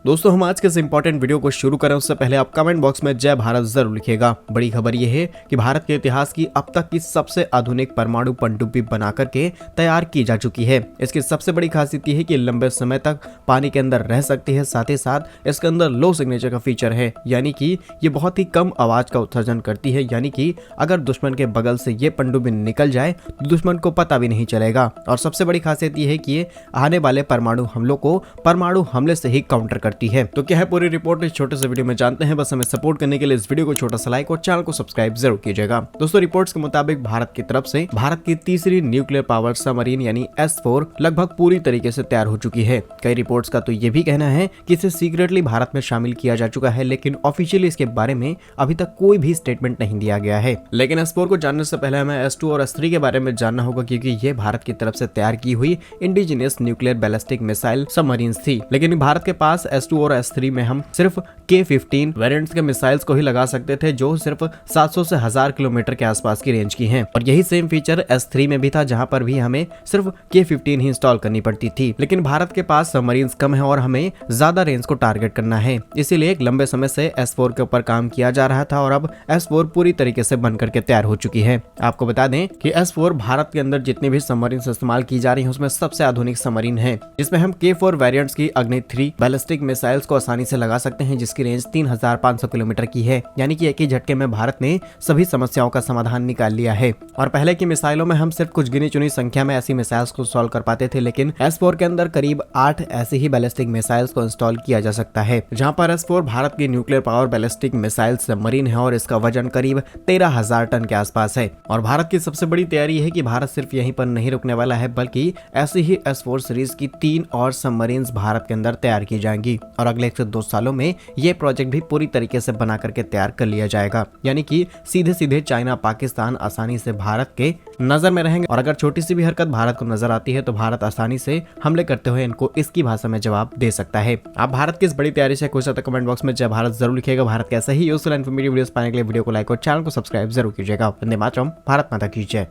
दोस्तों हम आज के इस इंपॉर्टेंट वीडियो को शुरू करें उससे पहले आप कमेंट बॉक्स में जय भारत जरूर लिखिएगा। बड़ी खबर यह है कि भारत के इतिहास की अब तक की सबसे आधुनिक परमाणु पनडुब्बी बना करके तैयार की जा चुकी है। इसकी सबसे बड़ी खासियत यह है कि लंबे समय तक पानी के अंदर रह सकती है, साथ ही साथ इसके अंदर लो सिग्नेचर का फीचर है, यानी कि ये बहुत ही कम आवाज का उत्सर्जन करती है, यानी कि अगर दुश्मन के बगल से ये पनडुब्बी निकल जाए तो दुश्मन को पता भी नहीं चलेगा। और सबसे बड़ी खासियत यह है कि ये आने वाले परमाणु हमलों को परमाणु हमले से ही काउंटर करती है। तो क्या है पूरी रिपोर्ट इस छोटे से वीडियो में जानते हैं। बस हमें सपोर्ट करने के लिए इस वीडियो को छोटा सा लाइक और चैनल को सब्सक्राइब जरूर कीजिएगा। दोस्तों रिपोर्ट्स के मुताबिक भारत की तरफ से भारत की तीसरी न्यूक्लियर पावर सबमरीन यानी S4 लगभग पूरी तरीके से तैयार हो चुकी है। कई रिपोर्ट्स का तो ये भी कहना है कि इसे सीक्रेटली भारत में शामिल किया जा चुका है, लेकिन ऑफिशियली इसके बारे में अभी तक कोई भी स्टेटमेंट नहीं दिया गया है। लेकिन S4 को जानने से पहले हमें S2 और S3 के बारे में जानना होगा, क्योंकि ये भारत की तरफ से तैयार की हुई indigenous nuclear ballistic missile submarines थी। लेकिन भारत के पास S2 और S3 में हम सिर्फ K-15 वेरिएंट्स के मिसाइल्स को ही लगा सकते थे, जो सिर्फ 700 से 1000 किलोमीटर के आसपास की रेंज की हैं। और यही सेम फीचर S3 में भी था, जहां पर भी हमें सिर्फ K-15 ही इंस्टॉल करनी पड़ती थी। लेकिन भारत के पास सबमरीन्स कम है और हमें ज्यादा रेंज को टारगेट करना है, इसीलिए एक लंबे समय से S4 के ऊपर काम किया जा रहा था और अब S4 पूरी तरीके से बन करके तैयार हो चुकी है। आपको बता दें कि S4 भारत के अंदर जितनी भी सबमरीन इस्तेमाल की जा रही है उसमें सबसे आधुनिक सबमरीन है, जिसमें हम K4 वेरिएंट्स की अग्नि 3 बैलिस्टिक मिसाइल्स को आसानी से लगा सकते हैं, जिसकी रेंज 3500 किलोमीटर की है। यानी कि एक ही झटके में भारत ने सभी समस्याओं का समाधान निकाल लिया है। और पहले की मिसाइलों में हम सिर्फ कुछ गिनी चुनी संख्या में ऐसी मिसाइल्स को सॉल्व कर पाते थे, लेकिन S4 के अंदर करीब 8 ऐसे ही बैलिस्टिक मिसाइल्स को इंस्टॉल किया जा सकता है। जहां पर S4 भारत की nuclear power ballistic missile submarine है और इसका वजन करीब 13,000 टन के आसपास है। और भारत की सबसे बड़ी तैयारी है कि भारत सिर्फ यहीं पर नहीं रुकने वाला है, बल्कि ऐसी ही S4 सीरीज की 3 और सबमरीन भारत के अंदर तैयार की जाएंगी। और अगले 1 से 2 सालों में ये प्रोजेक्ट भी पूरी तरीके से बना करके तैयार कर लिया जाएगा, यानी कि सीधे सीधे चाइना पाकिस्तान आसानी से भारत के नजर में रहेंगे। और अगर छोटी सी भी हरकत भारत को नजर आती है तो भारत आसानी से हमले करते हुए इनको इसकी भाषा में जवाब दे सकता है। आप भारत की इस बड़ी तैयारी से खुश हैं तो कमेंट बॉक्स में जय भारत जरूर लिखिएगा। भारत के ऐसा ही यूजफुल इन्फॉर्मेटिव वीडियोस पाने के लिए वीडियो को लाइक और चैनल को सब्सक्राइब जरूर कीजिएगा। वंदे मातरम, भारत माता की जय।